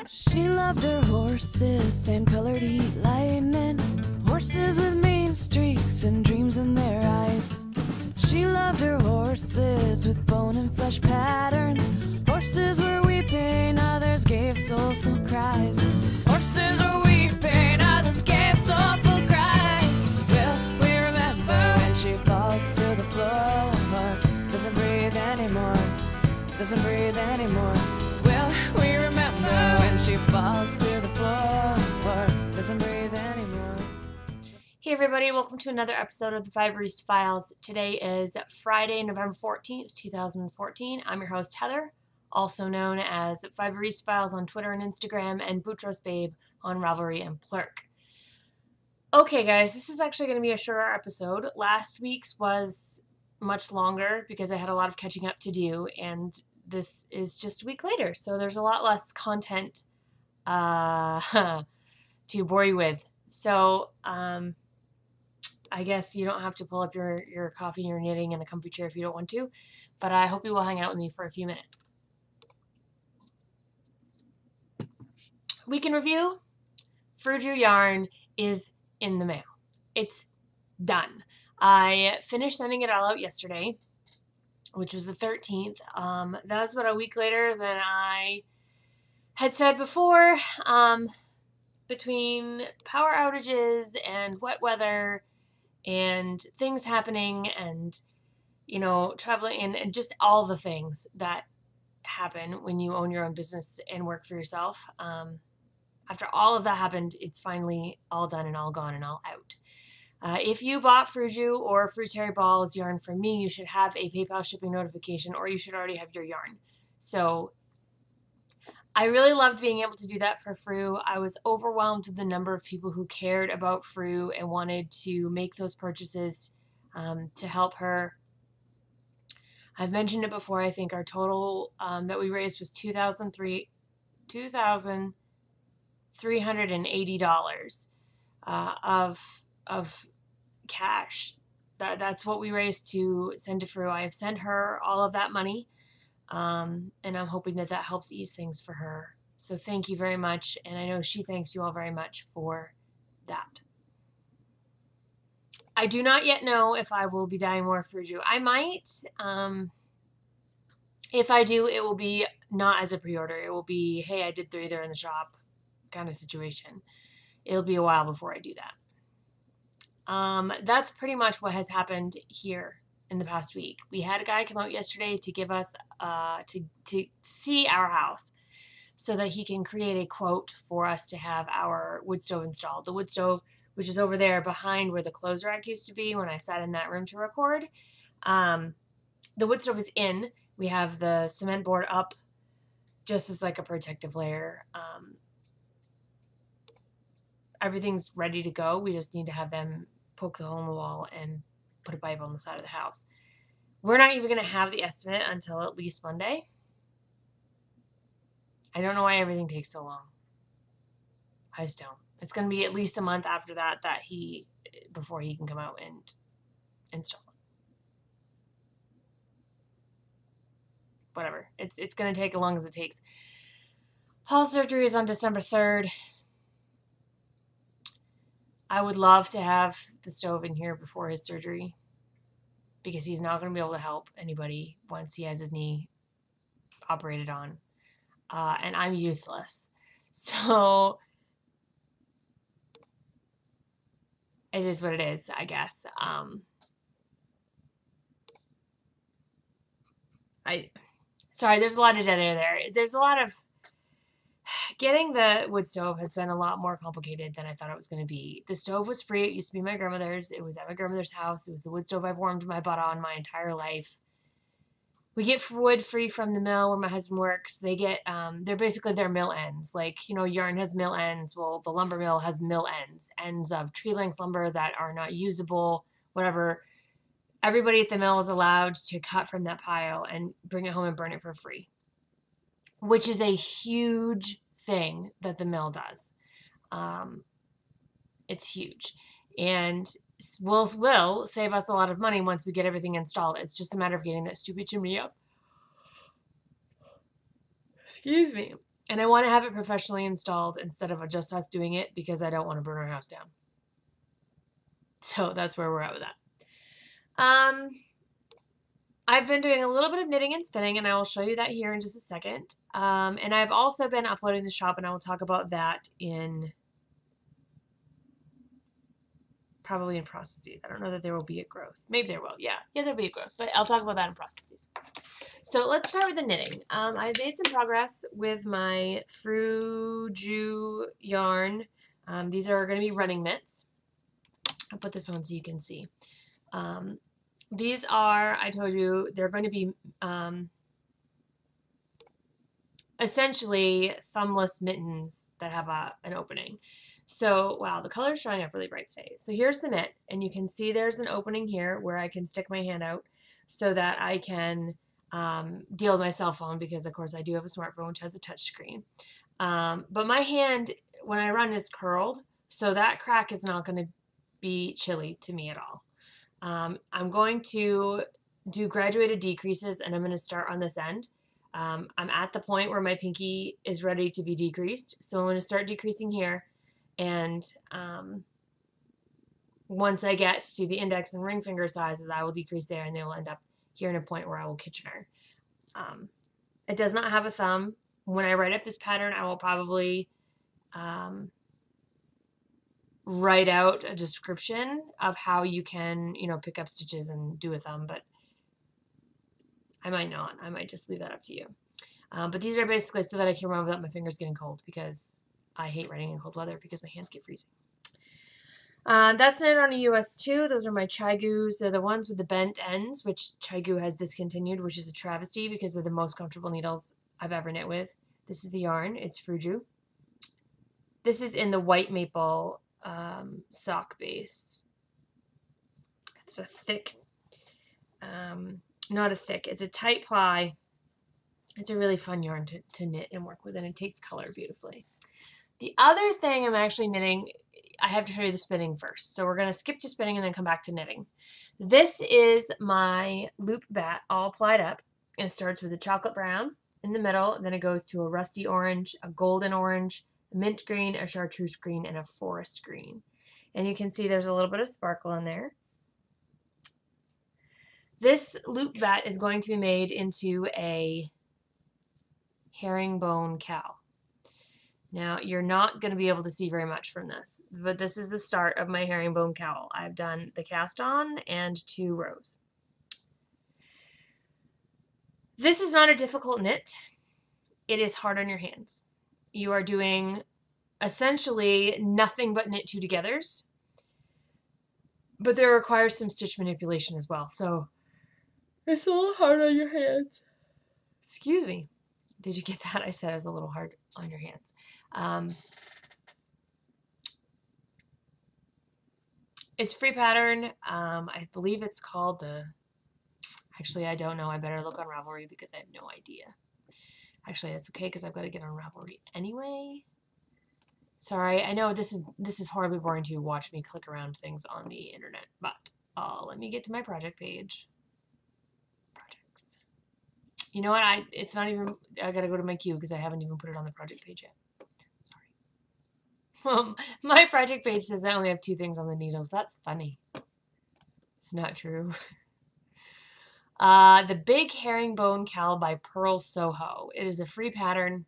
She loved her horses, sand-colored heat lightning, horses with mean streaks and dreams in their eyes. She loved her horses with bone and flesh patterns. Horses were weeping, others gave soulful cries. Horses were weeping, others gave soulful cries. Will we remember when she falls to the floor? Doesn't breathe anymore, doesn't breathe anymore. Will we remember when she falls to the floor? Doesn't breathe anymore. Hey everybody, welcome to another episode of the Five Barista Files. Today is Friday, November 14th, 2014. I'm your host, Heather, also known as Five Barista Files on Twitter and Instagram, and Boutros Babe on Ravelry and Plurk. Okay guys, this is actually going to be a shorter episode. Last week's was much longer because I had a lot of catching up to do, and this is just a week later, so there's a lot less content to bore you with. So, I guess you don't have to pull up your coffee and your knitting in a comfy chair if you don't want to, but I hope you will hang out with me for a few minutes. Week in review, Fruju yarn is in the mail. It's done. I finished sending it all out yesterday, which was the 13th. That was about a week later than I had said before. Between power outages and wet weather and things happening and, you know, traveling and just all the things that happen when you own your own business and work for yourself. After all of that happened, it's finally all done and all gone and all out. If you bought Fruju or Fruitary Balls yarn from me, you should have a PayPal shipping notification, or you should already have your yarn. So I really loved being able to do that for Fru. I was overwhelmed with the number of people who cared about Fru and wanted to make those purchases to help her. I've mentioned it before. I think our total that we raised was $2,380 of cash. That's what we raised to send to Fru. I have sent her all of that money. And I'm hoping that that helps ease things for her. So thank you very much. And I know she thanks you all very much for that. I do not yet know if I will be dyeing more Fruju. I might. If I do, it will be not as a pre-order. It will be, hey, I did 3, they're in the shop kind of situation. It'll be a while before I do that. That's pretty much what has happened here in the past week. We had a guy come out yesterday to give us to see our house so that he can create a quote for us to have our wood stove installed. The wood stove, which is over there behind where the clothes rack used to be when I sat in that room to record. The wood stove is in. We have the cement board up just as like a protective layer. Everything's ready to go. We just need to have them poke the hole in the wall and put a pipe on the side of the house. We're not even going to have the estimate until at least Monday. I don't know why everything takes so long. I just don't. It's going to be at least a month after that before he can come out and install it. Whatever. It's going to take as long as it takes. Paul's surgery is on December 3rd. I would love to have the stove in here before his surgery because he's not going to be able to help anybody once he has his knee operated on. And I'm useless. So it is what it is, I guess. Sorry, there's a lot of dead air there. There's a lot of... Getting the wood stove has been a lot more complicated than I thought it was going to be. The stove was free. It used to be my grandmother's. It was at my grandmother's house. It was the wood stove I've warmed my butt on my entire life. We get wood free from the mill where my husband works. They get, they're basically their mill ends. Like, you know, yarn has mill ends. Well, the lumber mill has mill ends. Ends of tree length lumber that are not usable, whatever. Everybody at the mill is allowed to cut from that pile and bring it home and burn it for free, which is a huge thing that the mill does. It's huge. And will save us a lot of money once we get everything installed. It's just a matter of getting that stupid chimney up. Excuse me. And I want to have it professionally installed instead of just us doing it because I don't want to burn our house down. So that's where we're at with that. I've been doing a little bit of knitting and spinning, and I will show you that here in just a second. And I've also been uploading the shop, and I will talk about that in probably in processes. I don't know that there will be a growth. Maybe there will. Yeah, there'll be a growth, but I'll talk about that in processes. So let's start with the knitting. I made some progress with my Fruju yarn. These are going to be running mitts. I'll put this on so you can see. These are, I told you, they're going to be essentially thumbless mittens that have an opening. So, wow, the color's showing up really bright today. So here's the mitt, and you can see there's an opening here where I can stick my hand out so that I can deal with my cell phone, because of course I do have a smartphone which has a touch screen. But my hand, when I run, is curled, so that crack is not going to be chilly to me at all. I'm going to do graduated decreases, and I'm going to start on this end. I'm at the point where my pinky is ready to be decreased, so I'm going to start decreasing here, and once I get to the index and ring finger sizes, I will decrease there, and they will end up here in a point where I will Kitchener. It does not have a thumb. When I write up this pattern, I will probably write out a description of how you can, pick up stitches and do a thumb, but I might not. I might just leave that up to you. But these are basically so that I can run without my fingers getting cold, because I hate writing in cold weather because my hands get freezing. That's knit on a US 2. Those are my Chaigus. They're the ones with the bent ends, which Chaigu has discontinued, which is a travesty because they're the most comfortable needles I've ever knit with. This is the yarn. It's Fruju. This is in the white maple sock base. It's a thick, not a thick, it's a tight ply. It's a really fun yarn to knit and work with, and it takes color beautifully. The other thing I'm actually knitting, I have to show you the spinning first. So we're going to skip to spinning and then come back to knitting. This is my loop bat all plied up. It starts with a chocolate brown in the middle, and then it goes to a rusty orange, a golden orange, a mint green, a chartreuse green, and a forest green. And you can see there's a little bit of sparkle in there. This loop bat is going to be made into a herringbone cowl. Now, you're not going to be able to see very much from this, but this is the start of my herringbone cowl. I've done the cast on and 2 rows. This is not a difficult knit. It is hard on your hands. You are doing essentially nothing but knit 2 togethers, but there requires some stitch manipulation as well, so it's a little hard on your hands. Excuse me. Did you get that? I said it was a little hard on your hands. It's free pattern. I believe it's called the, actually I don't know. I better look on Ravelry because I have no idea. Actually, that's okay because I've got to get on Ravelry anyway. Sorry, I know this is horribly boring to watch me click around things on the internet, but let me get to my project page. Projects. You know what? It's not even, I gotta go to my queue because I haven't even put it on the project page yet. Sorry. My project page says I only have 2 things on the needles. That's funny. It's not true. The Big Herringbone Cowl by Pearl Soho. It is a free pattern.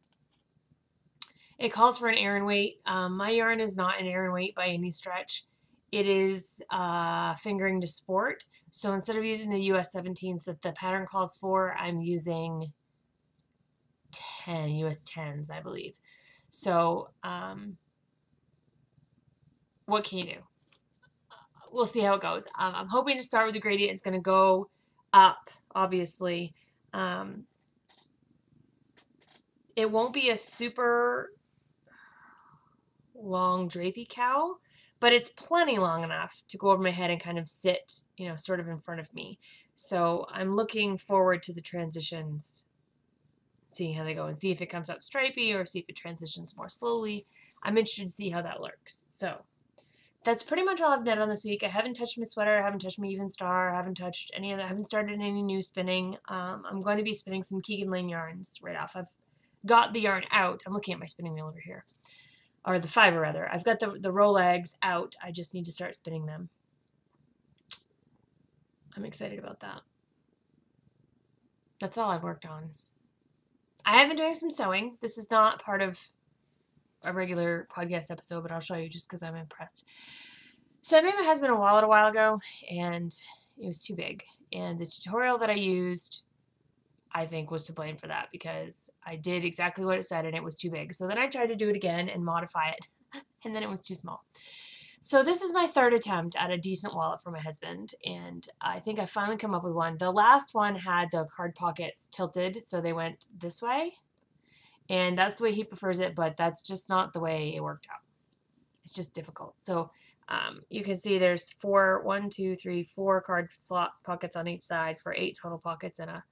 It calls for an Aran weight. My yarn is not an Aran weight by any stretch. It is fingering to sport. So instead of using the US 17s that the pattern calls for, I'm using US 10s, I believe. So what can you do? We'll see how it goes. I'm hoping to start with the gradient. It's going to go up, obviously. It won't be a super long drapey cowl, but it's plenty long enough to go over my head and kind of sit, sort of in front of me. So I'm looking forward to the transitions, seeing how they go and see if it comes out stripey or see if it transitions more slowly. I'm interested to see how that looks. So that's pretty much all I've knit on this week. I haven't touched my sweater, I haven't touched my even star, I haven't touched any of that, I haven't started any new spinning. I'm going to be spinning some Keegan Lane yarns right off. got the yarn out. I'm looking at my spinning wheel over here. Or the fiber, rather. I've got the roll eggs out. I just need to start spinning them. I'm excited about that. That's all I've worked on. I have been doing some sewing. This is not part of a regular podcast episode, but I'll show you just because I'm impressed. So I made my husband a wallet a while ago, and it was too big. And the tutorial that I used, I think, was to blame for that, because I did exactly what it said and it was too big. So then I tried to do it again and modify it, and then it was too small. So this is my third attempt at a decent wallet for my husband, and I think I finally come up with one. The last one had the card pockets tilted, so they went this way, and that's the way he prefers it, but that's just not the way it worked out. It's just difficult. So you can see there's 4 card slot pockets on each side for 8 total pockets, and a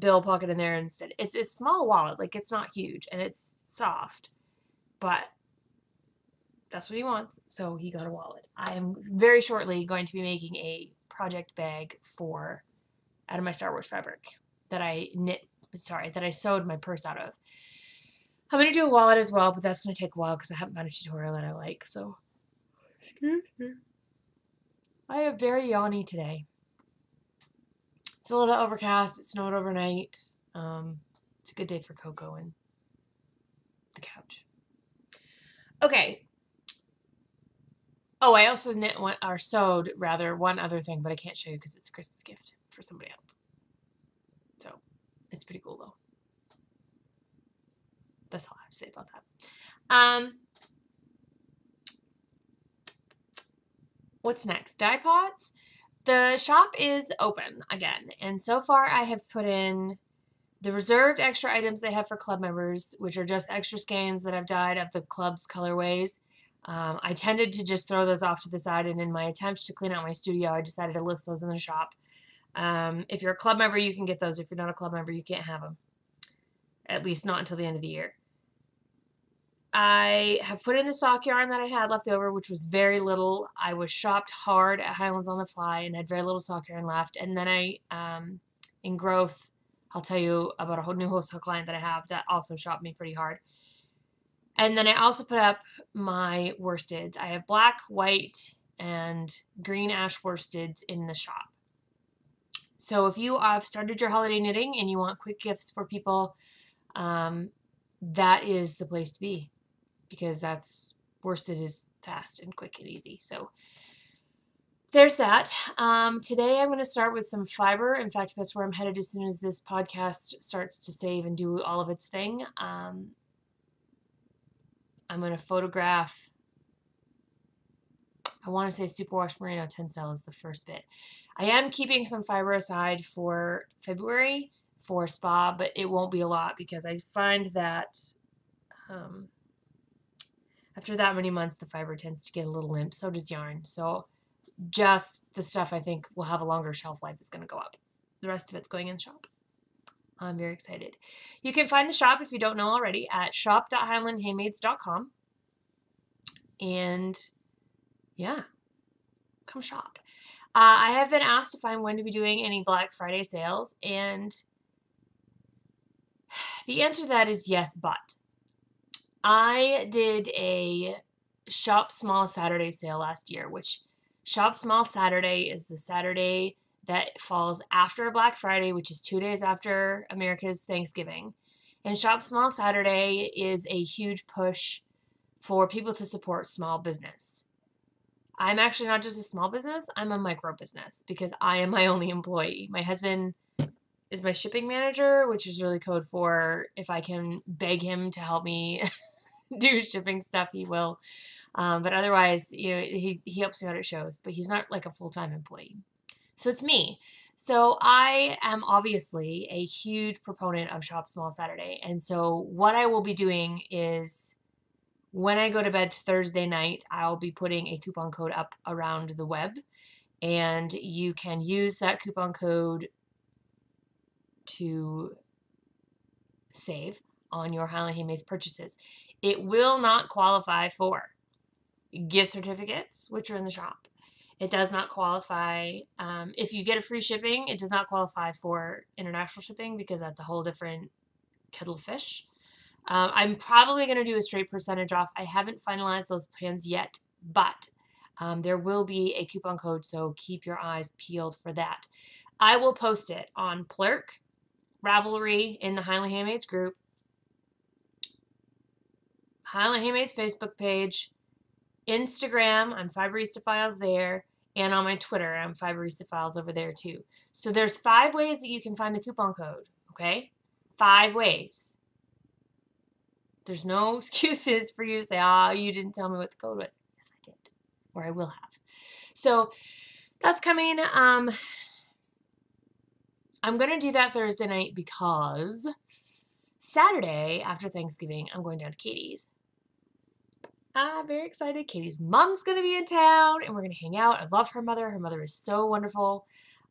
bill pocket in there instead. It's a small wallet, like it's not huge, and it's soft, but that's what he wants, so he got a wallet. I am very shortly going to be making a project bag out of my Star Wars fabric that I sewed my purse out of. I'm going to do a wallet as well, but that's going to take a while because I haven't found a tutorial that I like, so. I am very yawny today. It's a little bit overcast. It snowed overnight. It's a good day for Coco and the couch. Okay. Oh, I also sewed one other thing, but I can't show you because it's a Christmas gift for somebody else. So it's pretty cool though. That's all I have to say about that. What's next? Dye pots. The shop is open again, and so far I have put in the reserved extra items they have for club members, which are just extra skeins that I've dyed of the club's colorways. I tended to just throw those off to the side, and in my attempts to clean out my studio, I decided to list those in the shop. If you're a club member, you can get those. If you're not a club member, you can't have them. At least not until the end of the year. I have put in the sock yarn that I had left over, which was very little. I was shopped hard at Highlands on the fly and had very little sock yarn left. And then in growth, I'll tell you about a whole new wholesale client that I have that also shopped me pretty hard. And then I also put up my worsteds. I have black, white, and green ash worsteds in the shop. So if you have started your holiday knitting and you want quick gifts for people, that is the place to be, because worsted is fast and quick and easy. So there's that. Today I'm going to start with some fiber. In fact, that's where I'm headed as soon as this podcast starts to save and do all of its thing. I'm going to photograph, I want to say superwash merino tencel is the first bit. I am keeping some fiber aside for February for spa, but it won't be a lot because I find that after that many months, the fiber tends to get a little limp. So does yarn. So just the stuff I think will have a longer shelf life is going to go up. The rest of it's going in the shop. I'm very excited. You can find the shop, if you don't know already, at shop.highlandhandmades.com. And yeah, come shop. I have been asked if I'm going to be doing any Black Friday sales, and the answer to that is yes, but. I did a Shop Small Saturday sale last year, which Shop Small Saturday is the Saturday that falls after Black Friday, which is 2 days after America's Thanksgiving. And Shop Small Saturday is a huge push for people to support small business. I'm actually not just a small business, I'm a micro business because I am my only employee. My husband is my shipping manager, which is really code for if I can beg him to help me do shipping stuff, he will. But otherwise, he helps me out at shows, but he's not like a full-time employee. So it's me. So I am obviously a huge proponent of Shop Small Saturday. And so what I will be doing is when I go to bed Thursday night, I'll be putting a coupon code up around the web, and you can use that coupon code to save on your Highland Handmades purchases. It will not qualify for gift certificates, which are in the shop. It does not qualify. If you get a free shipping, it does not qualify for international shipping because that's a whole different kettlefish. I'm probably going to do a straight percentage off. I haven't finalized those plans yet, but there will be a coupon code, so keep your eyes peeled for that. I will post it on Plurk, Ravelry, in the Highland Handmades group, Highland Handmades Facebook page, Instagram, I'm Fiberista Files there, and on my Twitter, I'm Fiberista Files over there too. So there's 5 ways that you can find the coupon code, okay? 5 ways. There's no excuses for you to say, you didn't tell me what the code was. Yes, I did, or I will have. So that's coming. I'm going to do that Thursday night because Saturday after Thanksgiving, I'm going down to Katie's. I'm very excited. Katie's mom's going to be in town and we're going to hang out. I love her mother. Her mother is so wonderful.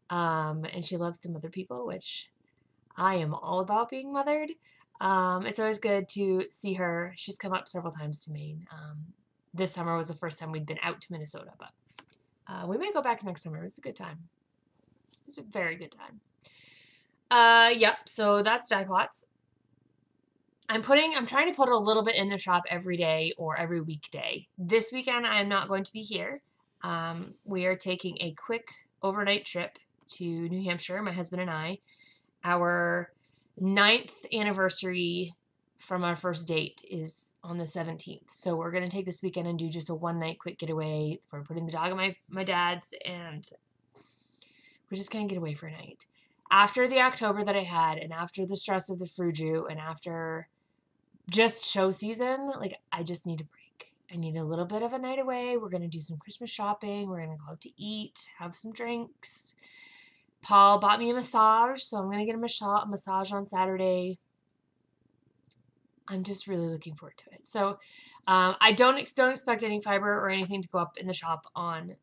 And she loves to mother people, which I am all about being mothered. It's always good to see her. She's come up several times to Maine. This summer was the first time we'd been out to Minnesota, but we may go back next summer. It was a good time. It was a very good time. Yep, so that's dye pots. I'm trying to put a little bit in the shop every day or every weekday. This weekend, I am not going to be here. We are taking a quick overnight trip to New Hampshire, my husband and I. Our 9th anniversary from our first date is on the 17th. So we're going to take this weekend and do just a one-night quick getaway. We're putting the dog at my dad's, and we're just going to get away for a night. After the October that I had, and after the stress of the fruju, and after just show season, like, I just need a break. I need a little bit of a night away. We're going to do some Christmas shopping. We're going to go out to eat, have some drinks. Paul bought me a massage, so I'm going to get a massage on Saturday. I'm just really looking forward to it. So I don't expect any fiber or anything to go up in the shop on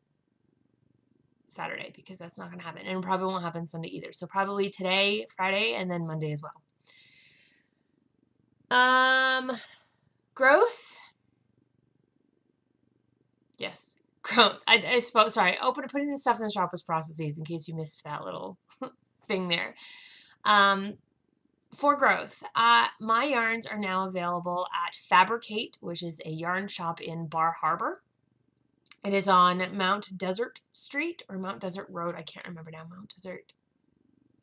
Saturday because that's not going to happen. And it probably won't happen Sunday either. So probably today, Friday, and then Monday as well. Growth. Yes. Growth. I suppose, sorry, putting this stuff in the shop was processes in case you missed that little thing there. For growth, my yarns are now available at Fabricate, which is a yarn shop in Bar Harbor. It is on Mount Desert Street or Mount Desert Road. I can't remember now. Mount Desert.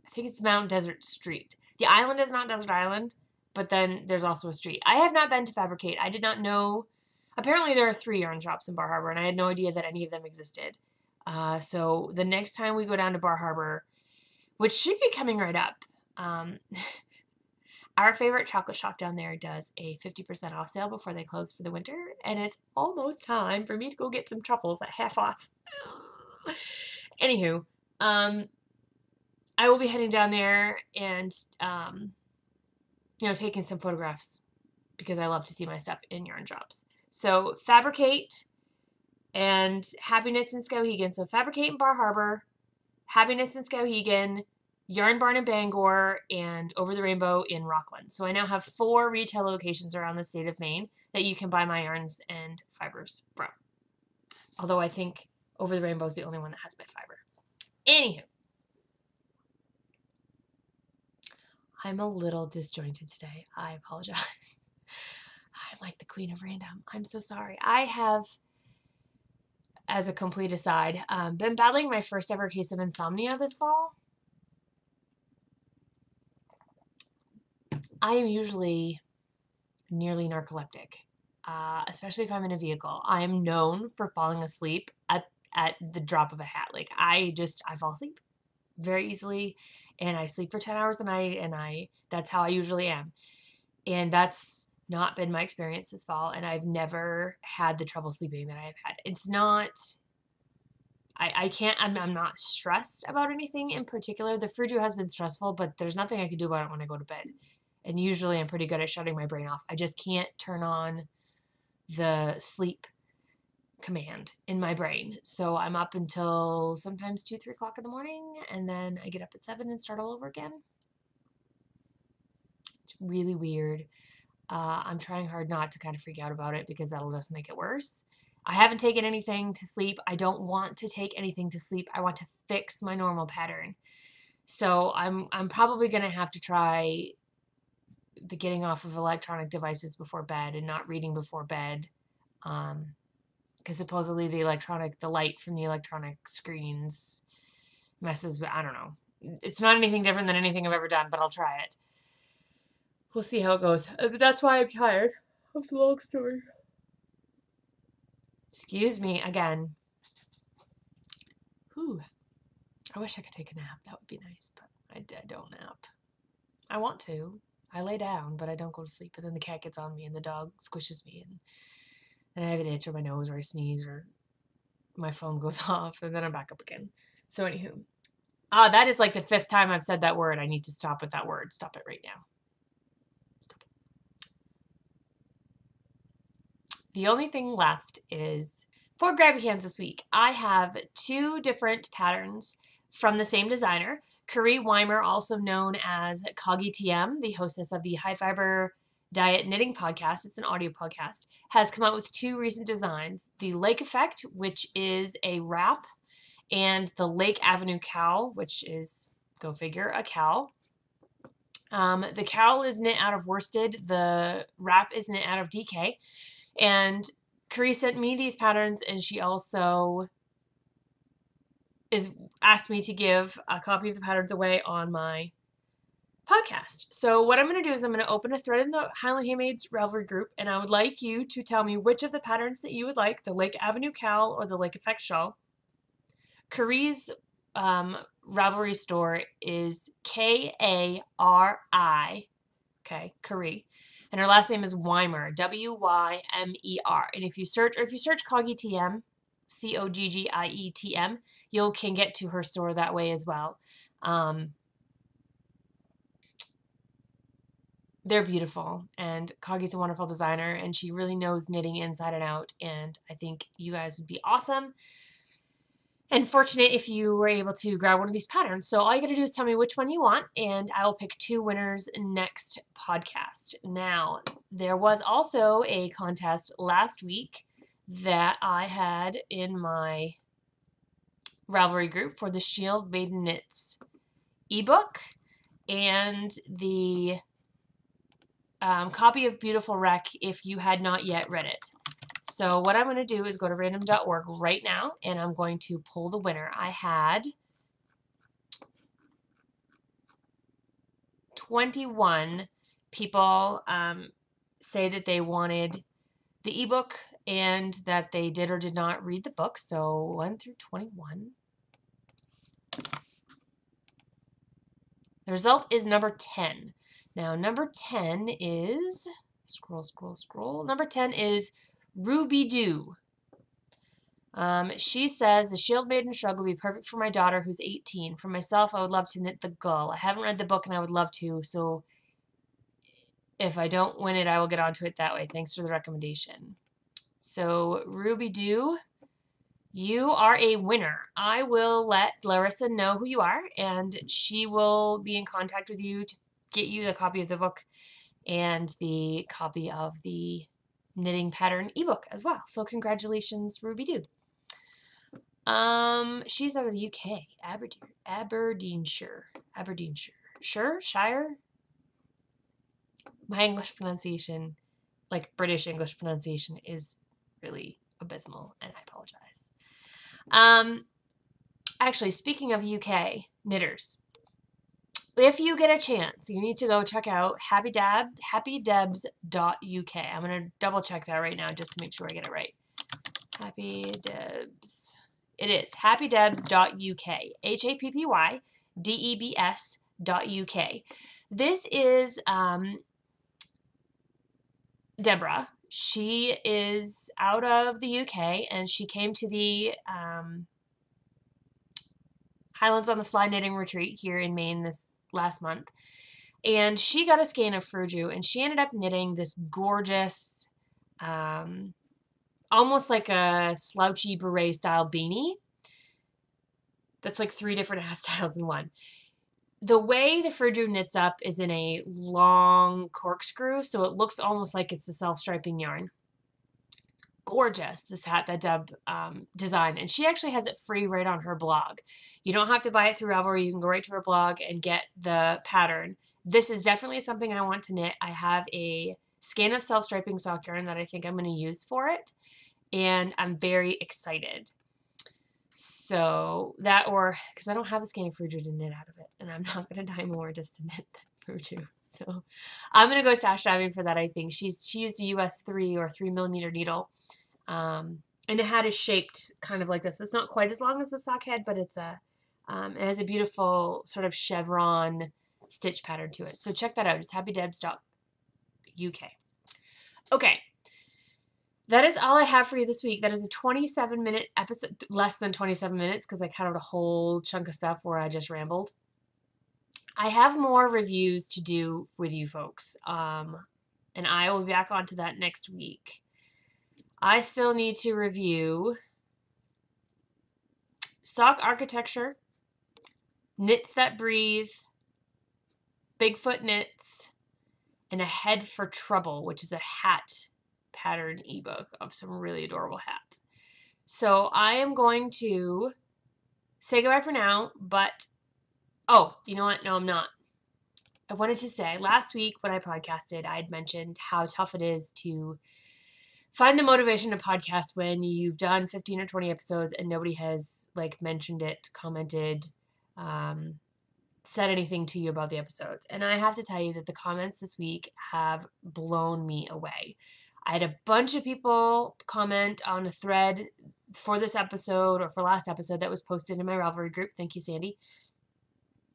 I think it's Mount Desert Street. The island is Mount Desert Island, but then there's also a street. I have not been to Fabricate. I did not know. Apparently there are 3 yarn shops in Bar Harbor, and I had no idea that any of them existed. So the next time we go down to Bar Harbor, which should be coming right up, our favorite chocolate shop down there does a 50% off sale before they close for the winter, and it's almost time for me to go get some truffles at half off. Anywho, I will be heading down there and, taking some photographs because I love to see my stuff in yarn shops. So Fabricate and Happy Knits in Skowhegan. So Fabricate in Bar Harbor, Happy Knits in Skowhegan, Yarn Barn in Bangor, and Over the Rainbow in Rockland. So I now have 4 retail locations around the state of Maine that you can buy my yarns and fibers from. Although I think Over the Rainbow is the only one that has my fiber. Anywho, I'm a little disjointed today. I apologize. I'm like the queen of random. I'm so sorry. I have, as a complete aside, been battling my first ever case of insomnia this fall. I am usually nearly narcoleptic, especially if I'm in a vehicle. I am known for falling asleep at the drop of a hat. Like, I fall asleep very easily, and I sleep for 10 hours a night, and that's how I usually am. And that's not been my experience this fall, and I've never had the trouble sleeping that I've had. It's not, I'm not stressed about anything in particular. The fruju has been stressful, but there's nothing I can do about it when I go to bed. And usually I'm pretty good at shutting my brain off. I just can't turn on the sleep command in my brain. So I'm up until sometimes 2, 3 o'clock in the morning, and then I get up at 7 and start all over again. It's really weird. I'm trying hard not to kind of freak out about it because that'll just make it worse. I haven't taken anything to sleep. I don't want to take anything to sleep. I want to fix my normal pattern. So I'm probably going to have to try the getting off of electronic devices before bed and not reading before bed. Because supposedly the light from the electronic screens messes with, I don't know. It's not anything different than anything I've ever done, but I'll try it. We'll see how it goes. That's why I'm tired. That's a long story. Excuse me again. Whew. I wish I could take a nap. That would be nice, but I don't nap. I want to. I lay down, but I don't go to sleep. And then the cat gets on me and the dog squishes me. And then I have an itch on my nose or I sneeze or my phone goes off and then I'm back up again. So anywho. That is like the 5th time I've said that word. I need to stop with that word. Stop it right now. Stop it. The only thing left is for Grab Your Hands this week. I have 2 different patterns from the same designer. Carrie Weimer, also known as Coggy TM, the hostess of the High Fiber Diet Knitting podcast, it's an audio podcast, has come out with 2 recent designs. The Lake Effect, which is a wrap, and the Lake Avenue cowl, which is, go figure, a cowl. The cowl is knit out of worsted. The wrap is knit out of DK. And Carrie sent me these patterns, and she also asked me to give a copy of the patterns away on my podcast. So what I'm going to do is I'm going to open a thread in the Highland Handmades Ravelry group, and I would like you to tell me which of the patterns that you would like, the Lake Avenue cowl or the Lake Effect shawl. Carrie's Ravelry store is Kari, okay, Carrie, and her last name is Weimer, Wymer. And if you search Coggy TM, Coggietm, you can get to her store that way as well. They're beautiful, and Coggy's a wonderful designer, and she really knows knitting inside and out, and I think you guys would be awesome and fortunate if you were able to grab one of these patterns. So all you gotta do is tell me which one you want, and I will pick 2 winners next podcast. Now, there was also a contest last week that I had in my Ravelry group for the Shieldmaiden Knits ebook and the copy of Beautiful Wreck if you had not yet read it. So what I'm going to do is go to random.org right now, and I'm going to pull the winner. I had 21 people say that they wanted the ebook and that they did or did not read the book. So 1 through 21. The result is number 10. Now number 10 is, scroll. Number 10 is Ruby Doo. She says, the Shieldmaiden shrug would be perfect for my daughter who's 18. For myself, I would love to knit the gull. I haven't read the book and I would love to, so if I don't win it, I will get onto it that way. Thanks for the recommendation. So, Ruby Doo, you are a winner. I will let Larissa know who you are, and she will be in contact with you to get you the copy of the book and the copy of the knitting pattern ebook as well. So congratulations, Ruby Doo. She's out of the UK, Aberdeenshire. Shire? My English pronunciation, like British English pronunciation, is really abysmal, and I apologize. Actually, speaking of UK knitters, if you get a chance, you need to go check out happydebs.uk. I'm going to double check that right now just to make sure I get it right. Happy Debs. It is happydebs.uk. happydebs.uk. This is Deborah. She is out of the UK, and she came to the Highlands on the Fly knitting retreat here in Maine this last month, and she got a skein of Fruju, and she ended up knitting this gorgeous almost like a slouchy beret style beanie that's like 3 different hat styles in one. The way the Fruju knits up is in a long corkscrew, so it looks almost like it's a self-striping yarn. Gorgeous, this hat that Deb designed, and she actually has it free right on her blog. You don't have to buy it through Ravelry. You can go right to her blog and get the pattern. this is definitely something I want to knit. I have a skein of self-striping sock yarn that I think I'm going to use for it, and I'm very excited. So that, or because I don't have a skein of Fruju to knit out of it, and I'm not going to dye more just to knit that Fruju. So I'm going to go stash diving for that. I think she used a US 3 or 3mm needle, and the hat is shaped kind of like this. It's not quite as long as the sock head, but it's a it has a beautiful sort of chevron stitch pattern to it. So check that out. It's happydebs.uk. Okay. That is all I have for you this week. That is a 27-minute episode, less than 27 minutes, because I cut out a whole chunk of stuff where I just rambled. I have more reviews to do with you folks, and I will be back onto that next week. I still need to review Sock Architecture, Knits That Breathe, Bigfoot Knits, and A Head for Trouble, which is a hat pattern ebook of some really adorable hats. So I am going to say goodbye for now, but oh, you know what? No, I'm not. I wanted to say last week when I podcasted, I had mentioned how tough it is to find the motivation to podcast when you've done 15 or 20 episodes and nobody has like mentioned it, commented, said anything to you about the episodes. And I have to tell you that the comments this week have blown me away. I had a bunch of people comment on a thread for this episode or for last episode that was posted in my Ravelry group. Thank you, Sandy.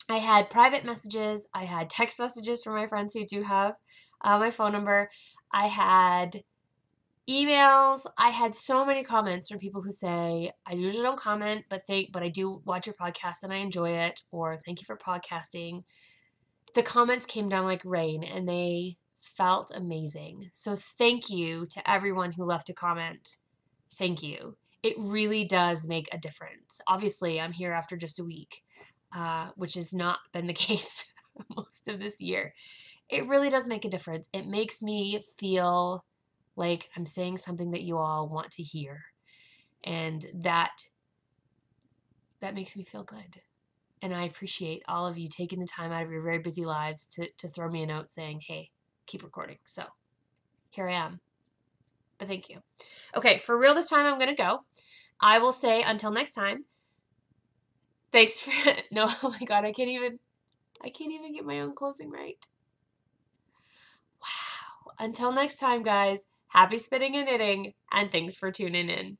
I had private messages. I had text messages from my friends who do have my phone number. I had emails. I had so many comments from people who say, I usually don't comment, but I do watch your podcast and I enjoy it, or thank you for podcasting. The comments came down like rain and they felt amazing. So thank you to everyone who left a comment. Thank you. It really does make a difference. Obviously, I'm here after just a week, which has not been the case most of this year. It really does make a difference. It makes me feel like I'm saying something that you all want to hear. And that makes me feel good. And I appreciate all of you taking the time out of your very busy lives to throw me a note saying, hey, keep recording. So here I am. But thank you. Okay, for real this time I'm going to go. I will say until next time. Thanks for no, oh my god, I can't even get my own closing right. Wow. Until next time, guys. Happy spinning and knitting, and thanks for tuning in.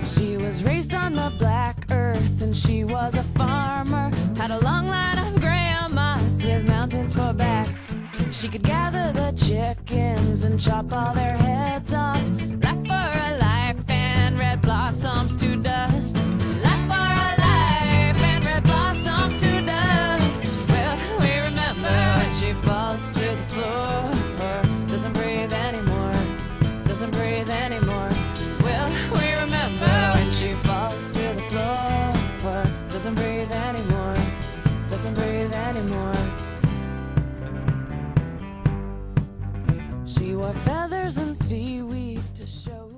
She was raised on the black earth and she was a farmer. Had a long line of grandmas with mountains for backs. She could gather the chickens and chop all their heads off. Life for a life and red blossoms to dust. Life for a life and red blossoms to dust. Well, we remember when she falls to the floor. Doesn't breathe anymore. Doesn't breathe anymore. Well, we remember when she falls to the floor. Doesn't breathe anymore. Doesn't breathe anymore. She wore feathers and seaweed to show